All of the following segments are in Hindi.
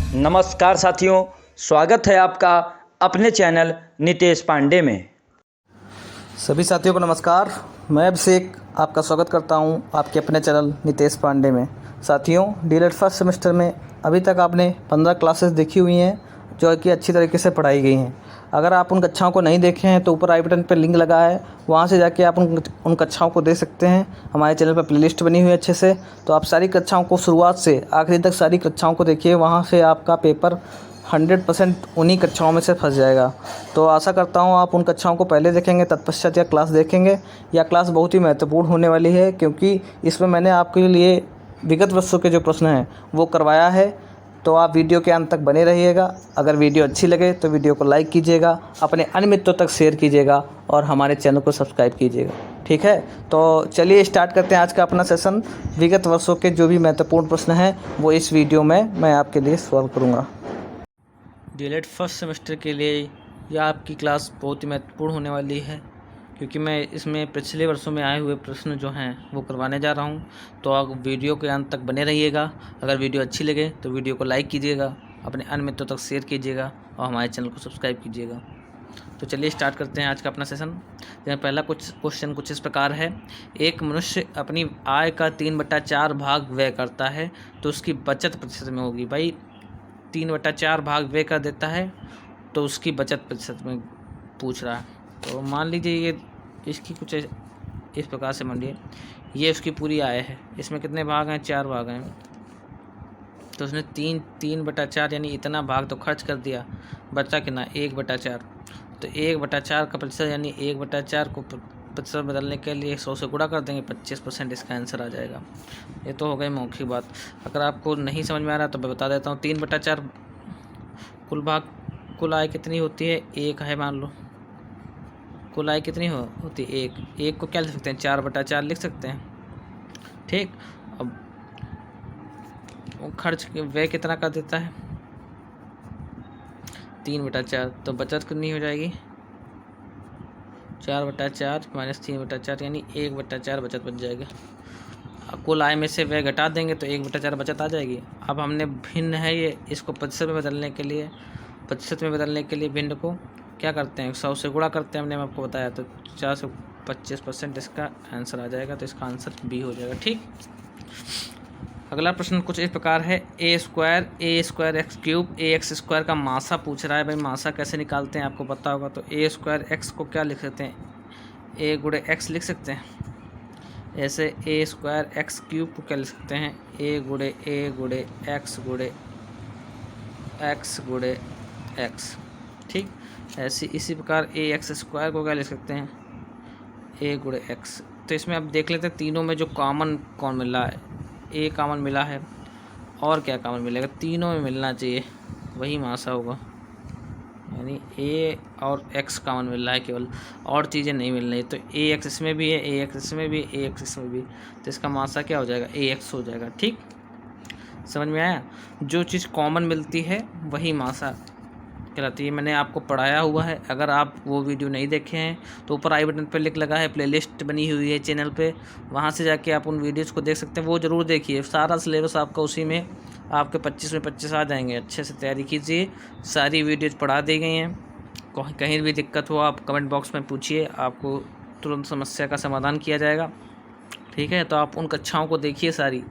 नमस्कार साथियों, स्वागत है आपका अपने चैनल नितेश पांडे में। सभी साथियों को नमस्कार। मैं अभिषेक आपका स्वागत करता हूं आपके अपने चैनल नितेश पांडे में। साथियों, डीएलएड फर्स्ट सेमेस्टर में अभी तक आपने 15 क्लासेस देखी हुई हैं जो कि अच्छी तरीके से पढ़ाई गई हैं। अगर आप उन कक्षाओं को नहीं देखे हैं तो ऊपर आई बटन पर लिंक लगा है, वहां से जाके आप उन कक्षाओं को देख सकते हैं। हमारे चैनल पर प्लेलिस्ट बनी हुई है अच्छे से, तो आप सारी कक्षाओं को शुरुआत से आखिरी तक सारी कक्षाओं को देखिए। वहाँ से आपका पेपर 100% उन्हीं कक्षाओं में से फंस जाएगा। तो आशा करता हूँ आप उन कक्षाओं को पहले देखेंगे, तत्पश्चात यह क्लास देखेंगे। यह क्लास बहुत ही महत्वपूर्ण होने वाली है, क्योंकि इसमें मैंने आपके लिए विगत वर्षों के जो प्रश्न हैं वो करवाया है। तो आप वीडियो के अंत तक बने रहिएगा। अगर वीडियो अच्छी लगे तो वीडियो को लाइक कीजिएगा, अपने अन्य मित्रों तक शेयर कीजिएगा और हमारे चैनल को सब्सक्राइब कीजिएगा। ठीक है, तो चलिए स्टार्ट करते हैं आज का अपना सेशन। विगत वर्षों के जो भी महत्वपूर्ण प्रश्न हैं वो इस वीडियो में मैं आपके लिए सॉल्व करूँगा। डीएलएड फर्स्ट सेमेस्टर के लिए यह आपकी क्लास बहुत ही महत्वपूर्ण होने वाली है, क्योंकि मैं इसमें पिछले वर्षों में आए हुए प्रश्न जो हैं वो करवाने जा रहा हूं। तो आप वीडियो के अंत तक बने रहिएगा। अगर वीडियो अच्छी लगे तो वीडियो को लाइक कीजिएगा, अपने अन्य मित्रों तक शेयर कीजिएगा और हमारे चैनल को सब्सक्राइब कीजिएगा। तो चलिए स्टार्ट करते हैं आज का अपना सेशन। पहला क्वेश्चन कुछ इस प्रकार है। एक मनुष्य अपनी आय का 3/4 भाग व्यय करता है, तो उसकी बचत प्रतिशत में होगी। भाई 3/4 भाग व्यय कर देता है तो उसकी बचत प्रतिशत में पूछ रहा है। तो मान लीजिए ये इसकी कुछ इस प्रकार से मान लीजिए ये उसकी पूरी आय है। इसमें कितने भाग हैं? 4 भाग हैं। तो उसने 3/4 यानी इतना भाग तो खर्च कर दिया, बचा कितना? 1/4। तो 1/4 का प्रतिशत यानी 1/4 को प्रतिशत बदलने के लिए 100 से गुणा कर देंगे, 25% इसका आंसर आ जाएगा। ये तो हो गई मौखिक बात। अगर आपको नहीं समझ में आ रहा तो मैं बता देता हूँ। 3/4 कुल आय कितनी होती है? 1 है मान लो। कुल आय कितनी होती है? 1 को क्या लिख सकते हैं? 4/4 लिख सकते हैं। ठीक, अब खर्च व्यय कितना कर देता है? 3/4। तो बचत कितनी हो जाएगी? 4/4 माइनस 3/4 यानी 1/4 बचत बच जाएगा। कुल आय में से व्यय घटा देंगे तो 1/4 बचत आ जाएगी। अब हमने भिन्न है ये, इसको प्रतिशत में बदलने के लिए भिन्न को क्या करते हैं? 100 से गुणा करते हैं, हमने आपको बताया। तो 4 से 25% इसका आंसर आ जाएगा। तो इसका आंसर बी हो जाएगा। ठीक, अगला प्रश्न कुछ इस प्रकार है। ए स्क्वायर एक्स क्यूब ए एक्स स्क्वायर का मासा पूछ रहा है। भाई मासा कैसे निकालते हैं आपको पता होगा। तो ए स्क्वायर एक्स को क्या लिख सकते हैं? ए गुणे एक्स लिख सकते हैं। ऐसे ए स्क्वायर एक्स क्यूब को क्या लिख सकते हैं? ए गुणे एक्स गुणे एक्स। ठीक, ऐसे इसी प्रकार ए एक्स स्क्वायर को क्या लिख सकते हैं? ए गुणे एक्स। तो इसमें अब देख लेते हैं तीनों में जो कॉमन कौन मिल रहा है। ए कॉमन मिला है, और क्या कॉमन मिलेगा? तीनों में मिलना चाहिए, वही मासा होगा। यानी ए और एक्स कॉमन मिल रहा है केवल, और चीज़ें नहीं मिल रही। तो ए एक्स इसमें भी है, ए एक्स इसमें भी, ए एक्स इसमें भी। तो इसका मासा क्या हो जाएगा? ए एक्स हो जाएगा। ठीक, समझ में आया? जो चीज़ कॉमन मिलती है वही मासा कहलाती है। मैंने आपको पढ़ाया हुआ है। अगर आप वो वीडियो नहीं देखे हैं तो ऊपर आई बटन पर लिंक लगा है, प्लेलिस्ट बनी हुई है चैनल पे, वहाँ से जाके आप उन वीडियोज़ को देख सकते हैं। वो ज़रूर देखिए, सारा सिलेबस आपका उसी में, आपके 25 में 25 आ जाएंगे। अच्छे से तैयारी कीजिए, सारी वीडियोज़ पढ़ा दी गई हैं। कहीं भी दिक्कत हो आप कमेंट बॉक्स में पूछिए, आपको तुरंत समस्या का समाधान किया जाएगा। ठीक है, तो आप उन कक्षाओं को देखिए, सारी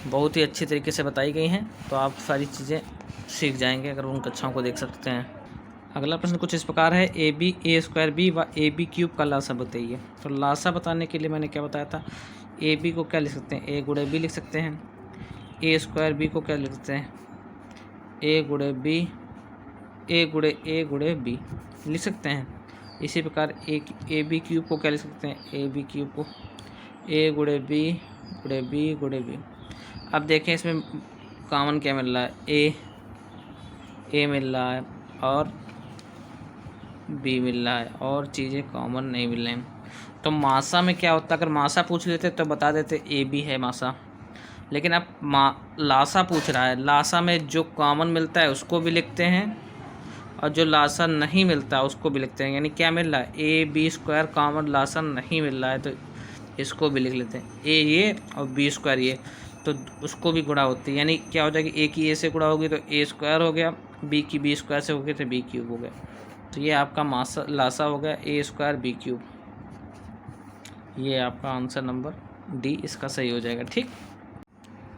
बहुत ही अच्छी तरीके से बताई गई हैं। तो आप सारी चीज़ें सीख जाएंगे अगर उन कक्षाओं को देख सकते हैं। अगला प्रश्न कुछ इस प्रकार है। ए स्क्वायर बी व ए बी क्यूब का लासा बताइए। तो लासा बताने के लिए मैंने क्या बताया था? ए बी को क्या लिख सकते हैं? ए गुणे बी लिख सकते हैं। ए स्क्वायर बी को क्या लिख सकते हैं? ए गुणे बी लिख सकते हैं। इसी प्रकार ए बी क्यूब को क्या लिख सकते हैं? ए बी क्यूब को ए गुणे बी। अब देखें इसमें कॉमन क्या मिल रहा है? ए मिल रहा है और बी मिल रहा है, और चीज़ें कॉमन नहीं मिल रही हैं। तो मासा में क्या होता है? अगर मासा पूछ लेते तो बता देते ए बी है मासा। लेकिन अब लासा पूछ रहा है। लासा में जो कॉमन मिलता है उसको भी लिखते हैं, और जो लासा नहीं मिलता उसको भी लिखते हैं। यानी क्या मिल रहा है? ए बी स्क्वायर कॉमन लासा नहीं मिल रहा है, तो इसको भी लिख लेते हैं। ए ये और बी स्क्वायर ये। तो उसको भी गुणा होती है, यानी क्या हो जाएगी, ए की ए से गुणा होगी तो ए स्क्वायर हो गया, बी की बी स्क्वायर से हो गया तो बी क्यूब हो गया। तो ये आपका मासा लासा हो गया ए स्क्वायर बी क्यूब। ये आपका आंसर नंबर डी इसका सही हो जाएगा। ठीक,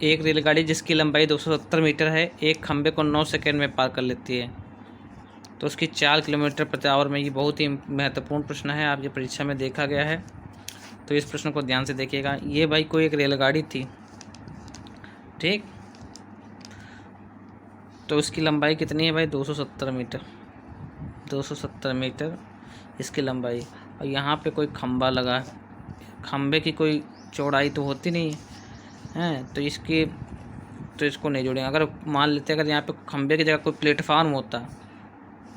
एक रेलगाड़ी जिसकी लंबाई 270 मीटर है एक खंबे को 9 सेकंड में पार कर लेती है, तो उसकी 4 किलोमीटर प्रति आवर में। ये बहुत ही महत्वपूर्ण प्रश्न है, आपकी परीक्षा में देखा गया है, तो इस प्रश्न को ध्यान से देखिएगा। ये भाई कोई एक रेलगाड़ी थी, ठीक, तो उसकी लंबाई कितनी है भाई, 270 मीटर, 270 मीटर इसकी लंबाई। और यहाँ पे कोई खंबा लगा है, खंबे की कोई चौड़ाई तो होती नहीं है, तो इसको नहीं जोड़ेंगे। अगर मान लेते अगर यहाँ पे खंबे की जगह कोई प्लेटफार्म होता,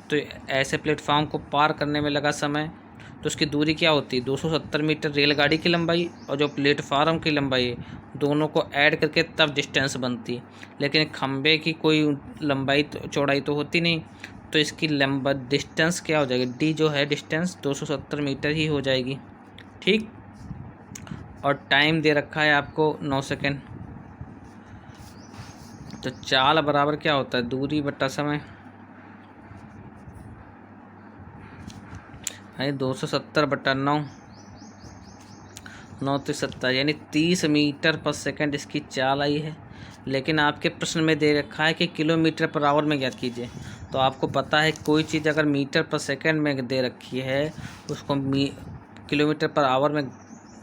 तो ऐसे प्लेटफार्म को पार करने में लगा समय, तो उसकी दूरी क्या होती, 270 मीटर रेलगाड़ी की लंबाई और जो प्लेटफार्म की लंबाई है, दोनों को ऐड करके तब डिस्टेंस बनती। लेकिन खंबे की कोई लंबाई चौड़ाई तो होती नहीं, तो इसकी लंबा डिस्टेंस क्या हो जाएगी, डी जो है डिस्टेंस 270 मीटर ही हो जाएगी। ठीक, और टाइम दे रखा है आपको 9 सेकेंड। तो चाल बराबर क्या होता है, दूरी बटा समय, है 270 बटा 9, 9 तो 70, यानी 30 मीटर पर सेकंड इसकी चाल आई है। लेकिन आपके प्रश्न में दे रखा है कि किलोमीटर पर आवर में ज्ञात कीजिए। तो आपको पता है कोई चीज़ अगर मीटर पर सेकंड में दे रखी है, उसको किलोमीटर पर आवर में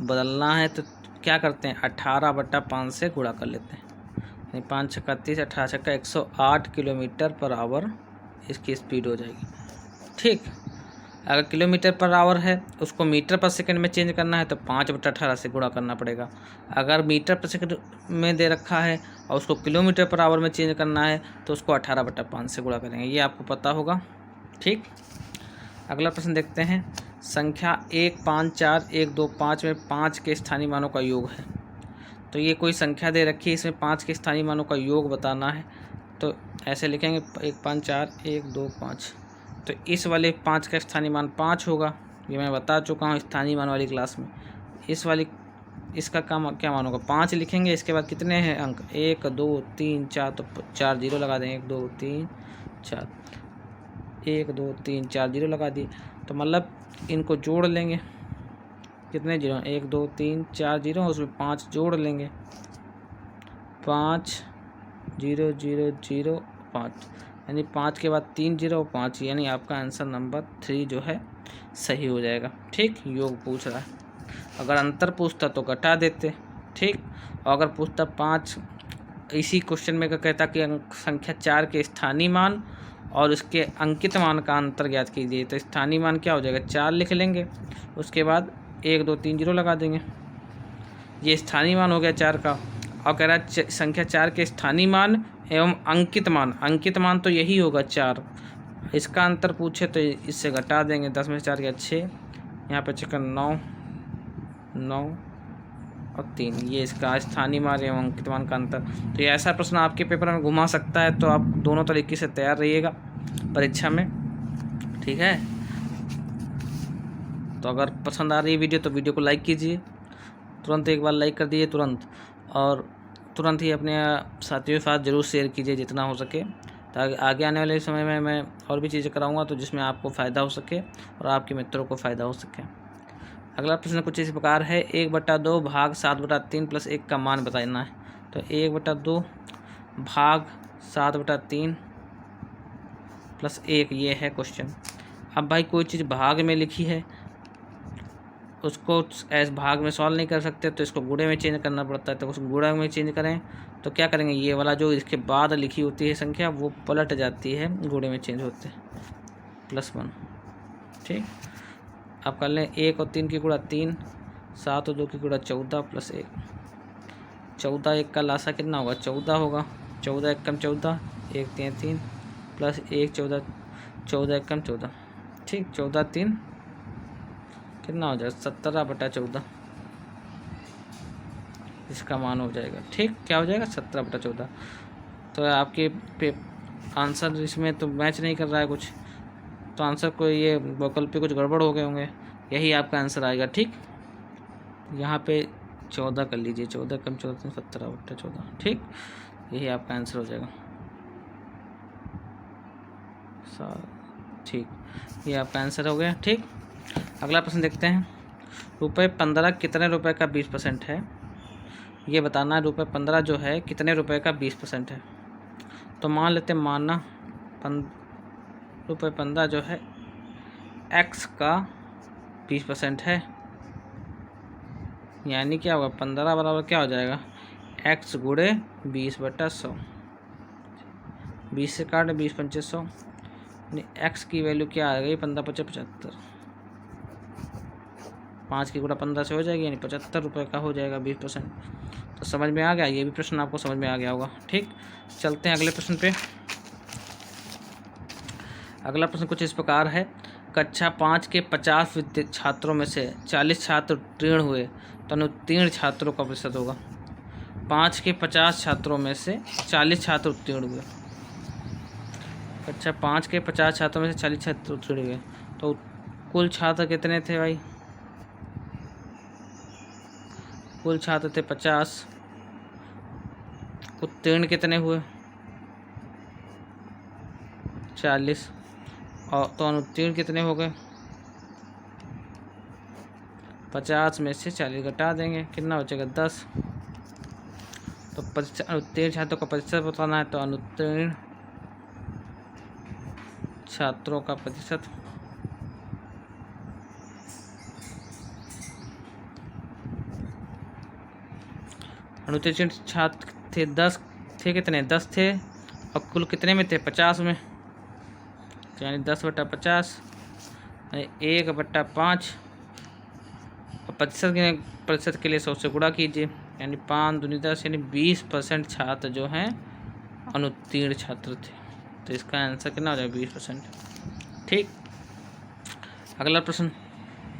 बदलना है, तो क्या करते हैं, 18 बटा 5 से गुणा कर लेते हैं। 5 छक्का 30, 18 छक्का 108 किलोमीटर पर आवर इसकी स्पीड हो जाएगी। ठीक, अगर किलोमीटर पर आवर है उसको मीटर पर सेकंड में चेंज करना है तो 5 बटा 18 से गुणा करना पड़ेगा। अगर मीटर पर सेकंड में दे रखा है और उसको किलोमीटर पर आवर में चेंज करना है तो उसको 18 बटा 5 से गुणा करेंगे, ये आपको पता होगा। ठीक, अगला प्रश्न देखते हैं। संख्या 1 5 4 1 2 5 में 5 के स्थानीय मानों का योग है। तो ये कोई संख्या दे रखी है, इसमें 5 के स्थानीय मानों का योग बताना है। तो ऐसे लिखेंगे 1 5 4 1 2 5। तो इस वाले 5 का स्थानीय मान 5 होगा, ये मैं बता चुका हूँ स्थानीय मान वाली क्लास में। इस वाली इसका क्या मान होगा, 5 लिखेंगे। इसके बाद कितने हैं अंक, 1 2 3 4, तो 4 जीरो लगा देंगे, 1 2 3 4, 1 2 3 4 जीरो लगा दिए। तो मतलब इनको जोड़ लेंगे, कितने जीरो, 1 2 3 4 जीरो, उसमें 5 जोड़ लेंगे, 5 0 0 0 5, यानी 5 के बाद 3 जीरो 5, यानी आपका आंसर नंबर 3 जो है सही हो जाएगा। ठीक, योग पूछ रहा है, अगर अंतर पूछता तो घटा देते। ठीक, और अगर पूछता 5, इसी क्वेश्चन में कहता कि संख्या 4 के स्थानीय मान और उसके अंकित मान का अंतर ज्ञात कीजिए, तो स्थानीय मान क्या हो जाएगा, 4 लिख लेंगे, उसके बाद 1 2 3 जीरो लगा देंगे, ये स्थानीय मान हो गया 4 का। और कह रहा है संख्या 4 के स्थानीय मान एवं अंकित मान, अंकित मान तो यही होगा 4, इसका अंतर पूछे तो इससे घटा देंगे, 10 में से 4 गया 6, यहाँ पे चक्कर 9 9 और 3, ये इसका स्थानीय मान एवं अंकित मान का अंतर। तो ये ऐसा प्रश्न आपके पेपर में घुमा सकता है, तो आप दोनों तरीके से तैयार रहिएगा परीक्षा में। ठीक है, तो अगर पसंद आ रही है वीडियो तो वीडियो को लाइक कीजिए, तुरंत एक बार लाइक कर दीजिए तुरंत, और तुरंत ही अपने साथियों के साथ ज़रूर शेयर कीजिए जितना हो सके, ताकि आगे आने वाले समय में मैं और भी चीज़ें कराऊंगा तो जिसमें आपको फ़ायदा हो सके और आपके मित्रों को फ़ायदा हो सके। अगला प्रश्न कुछ इस प्रकार है, 1/2 भाग 7/3 प्लस 1 का मान बताना है। तो 1/2 भाग 7/3 प्लस 1, ये है क्वेश्चन। अब भाई कोई चीज़ भाग में लिखी है, उसको ऐसे भाग में सॉल्व नहीं कर सकते, तो इसको गुणे में चेंज करना पड़ता है। तो उसको गुणा में चेंज करें तो क्या करेंगे, ये वाला जो इसके बाद लिखी होती है संख्या वो पलट जाती है, गुणे में चेंज होते हैं, +1। ठीक, अब कर लें 1 और 3 की गुणा 3, 7 और 2 की गुणा 14 प्लस 1, 14 1 का लासा कितना होगा, 14 होगा, 14 1 कम 14, 1 3 3 प्लस 1 14, 14 1 कम 14। ठीक, 14 3 कितना हो जाएगा, 17/14 इसका मान हो जाएगा। ठीक, क्या हो जाएगा, 17/14। तो आपके आंसर इसमें तो मैच नहीं कर रहा है कुछ, तो आंसर को ये वैकल्पिक कुछ गड़बड़ हो गए होंगे, यही आपका आंसर आएगा। ठीक, यहाँ पे 14 कर लीजिए, 14 कम 14 17 बट्टा 14, ठीक, यही आपका आंसर हो जाएगा। ठीक, ये आपका आंसर हो गया। ठीक, अगला प्रश्न देखते हैं। ₹15 कितने रुपए का 20% है, ये बताना है। ₹15 जो है कितने रुपए का 20% है। तो मान लेते हैं, मानना ₹15 जो है x का 20% है, यानी क्या होगा, 15 बराबर क्या हो जाएगा, x गुणे 20/100। 20 से काट 20 पंचे 100, x की वैल्यू क्या आ गई, 15 पचे 75। 5 की गुणा 15 से हो जाएगी, यानी 75 रुपये का हो जाएगा 20%। तो समझ में आ गया, ये भी प्रश्न आपको समझ में आ गया होगा। ठीक, चलते हैं अगले प्रश्न पे। अगला प्रश्न कुछ इस प्रकार है। कक्षा 5 के 50 छात्रों में से 40 छात्र उत्तीर्ण हुए तो अनुत्तीर्ण छात्रों का प्रतिशत होगा। 5 के 50 छात्रों में से 40 छात्र उत्तीर्ण हुए। कक्षा 5 के 50 छात्रों में से 40 छात्र उत्तीर्ण हुए, तो कुल छात्र कितने थे भाई, कुल छात्र थे 50, उत्तीर्ण कितने हुए 40, और तो अनुत्तीर्ण कितने हो गए, 50 में से 40 घटा देंगे, कितना बचेगा 10। तो उत्तीर्ण छात्रों का प्रतिशत बताना है, तो अनुत्तीर्ण छात्रों का प्रतिशत अनुत्तीर्ण छात्र थे 10 थे, कितने 10 थे, और कुल कितने में थे 50 में, यानी 10/50, यानी 1/5, और प्रतिशत के लिए 100 से गुणा कीजिए, यानी 5 दूनी 10, यानी 20% छात्र जो हैं अनुत्तीर्ण छात्र थे। तो इसका आंसर कितना हो जाएगा, 20%। ठीक, अगला प्रश्न।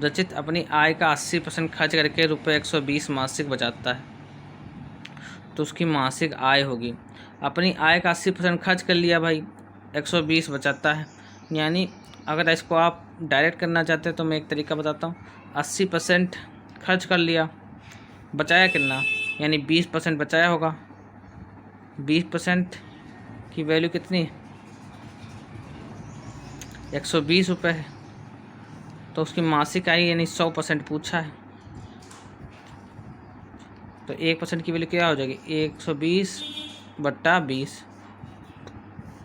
रचित अपनी आय का 80% खर्च करके ₹120 मासिक बचाता है, तो उसकी मासिक आय होगी। अपनी आय का 80% खर्च कर लिया भाई, 120 बचाता है, यानी अगर इसको आप डायरेक्ट करना चाहते हैं तो मैं एक तरीका बताता हूँ। 80% खर्च कर लिया, बचाया कितना, यानी 20% बचाया होगा। 20% की वैल्यू कितनी, 120 रुपये है, तो उसकी मासिक आय यानी 100% पूछा है, तो 1% की वैल्यू क्या हो जाएगी, 120/20।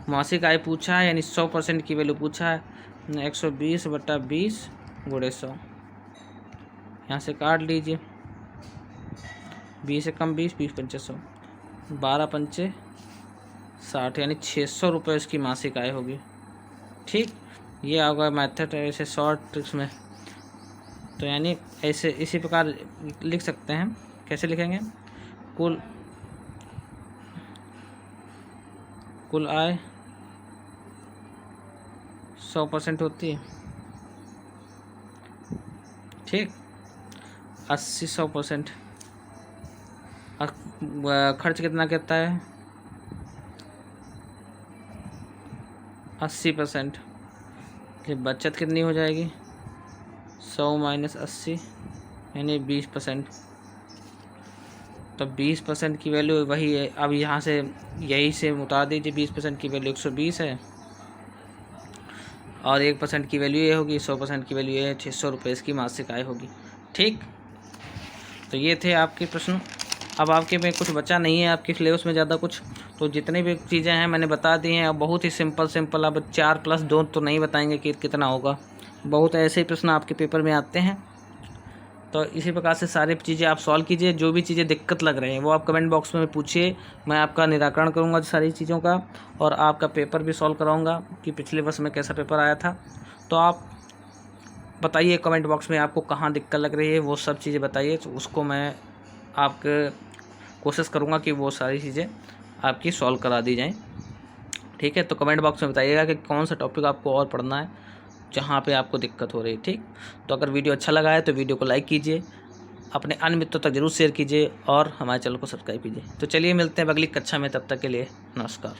मासिक आय पूछा है, यानी 100% की वैल्यू पूछा है, 120/20 गुणे 100। यहाँ से काट लीजिए, 20 से कम 20, 20 पंचे 100, 12 पंचे 60, यानी 600 रुपये उसकी मासिक आय होगी। ठीक, ये होगा मेथड ऐसे शॉर्ट ट्रिक्स में। तो यानी ऐसे इसी प्रकार लिख सकते हैं। कैसे लिखेंगे, कुल आय 100% होती है। ठीक, 80 100%, खर्च कितना कहता है, 80%, कि बचत कितनी हो जाएगी, 100 - 80, यानी 20%। तो 20% की वैल्यू वही है। अब यहाँ से यही से उतार दीजिए, 20% की वैल्यू 120 है, और 1% की वैल्यू ये होगी, 100% की वैल्यू ये है, 600 रुपये इसकी मासिक आय होगी। ठीक, तो ये थे आपके प्रश्न। अब आपके में कुछ बचा नहीं है आपके सिलेबस में ज़्यादा कुछ, तो जितनी भी चीज़ें हैं मैंने बता दी हैं। अब बहुत ही सिंपल, अब 4+2 तो नहीं बताएंगे कि कितना होगा, बहुत ऐसे ही प्रश्न आपके पेपर में आते हैं। तो इसी प्रकार से सारी चीज़ें आप सॉल्व कीजिए। जो भी चीज़ें दिक्कत लग रही हैं वो आप कमेंट बॉक्स में पूछिए, मैं आपका निराकरण करूँगा सारी चीज़ों का, और आपका पेपर भी सॉल्व कराऊँगा कि पिछले वर्ष में कैसा पेपर आया था। तो आप बताइए कमेंट बॉक्स में आपको कहाँ दिक्कत लग रही है, वो सब चीज़ें बताइए, तो उसको मैं आपके कोशिश करूँगा कि वो सारी चीज़ें आपकी सॉल्व करा दी जाएँ। ठीक है, तो कमेंट बॉक्स में बताइएगा कि कौन सा टॉपिक आपको और पढ़ना है, जहाँ पे आपको दिक्कत हो रही है। ठीक, तो अगर वीडियो अच्छा लगा है तो वीडियो को लाइक कीजिए, अपने अन्य मित्रों तक जरूर शेयर कीजिए, और हमारे चैनल को सब्सक्राइब कीजिए। तो चलिए मिलते हैं अगली कक्षा में, तब तक के लिए नमस्कार।